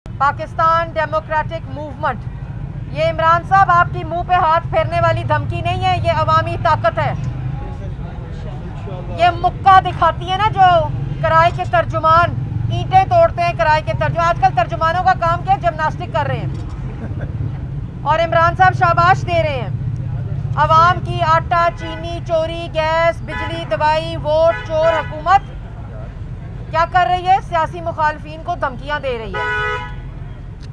Pakistan democratic movement, ये इमरान साहब आपकी मुंह पे हाथ फेरने वाली धमकी नहीं है, ये अवामी ताकत है। ये मुक्का दिखाती है ना जो किराए के तर्जुमान ईंटें तोड़ते हैं, किराए के तर्जुमान। आजकल तर्जुमानों का काम क्या है? जिम्नास्टिक कर रहे हैं और इमरान साहब शाबाश दे रहे हैं। अवाम की आटा चीनी चोरी, गैस बिजली दवाई, वोट चोर हुकूमत क्या कर रही है? सियासी मुखालफीन को धमकियां दे रही है।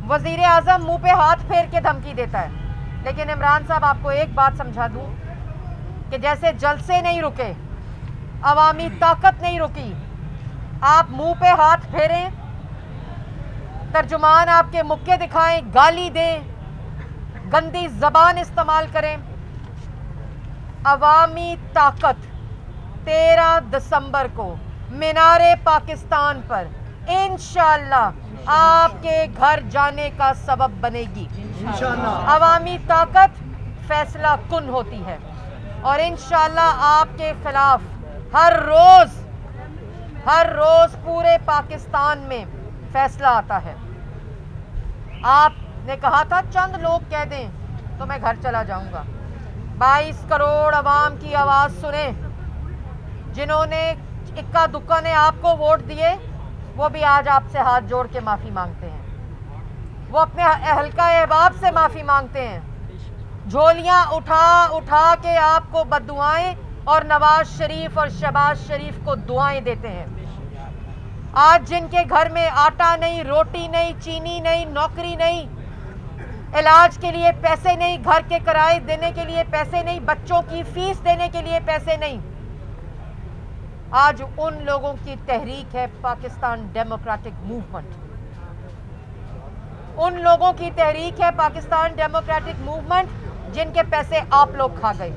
वजीर आजम मुंह पे हाथ फेर के धमकी देता है। लेकिन इमरान साहब, आपको एक बात समझा दूं कि जैसे जलसे नहीं रुके, अवामी ताकत नहीं रुकी, आप मुंह पे हाथ फेरें, तर्जुमान आपके मुक्के दिखाएं, गाली दें, गंदी जबान इस्तेमाल करें, अवामी ताकत 13 दिसंबर को मीनारे पाकिस्तान पर इंशाअल्लाह आपके घर जाने का सबब बनेगी। अवामी ताकत फैसला कुन होती है और इंशाअल्लाह आपके खिलाफ हर रोज पूरे पाकिस्तान में फैसला आता है। आपने कहा था चंद लोग कह दें तो मैं घर चला जाऊंगा। 22 करोड़ अवाम की आवाज सुने, जिन्होंने इक्का दुक्का ने आपको वोट दिए, वो भी आज आपसे हाथ जोड़ के माफी मांगते हैं। वो अपने हल्का अहबाब से माफी मांगते हैं। झोलियां उठा के आपको बद्दुआएं और नवाज शरीफ और शहबाज शरीफ को दुआएं देते हैं। आज जिनके घर में आटा नहीं, रोटी नहीं, चीनी नहीं, नौकरी नहीं, इलाज के लिए पैसे नहीं, घर के किराए देने के लिए पैसे नहीं, बच्चों की फीस देने के लिए पैसे नहीं, आज उन लोगों की तहरीक है पाकिस्तान डेमोक्रेटिक मूवमेंट। उन लोगों की तहरीक है पाकिस्तान डेमोक्रेटिक मूवमेंट जिनके पैसे आप लोग खा गए।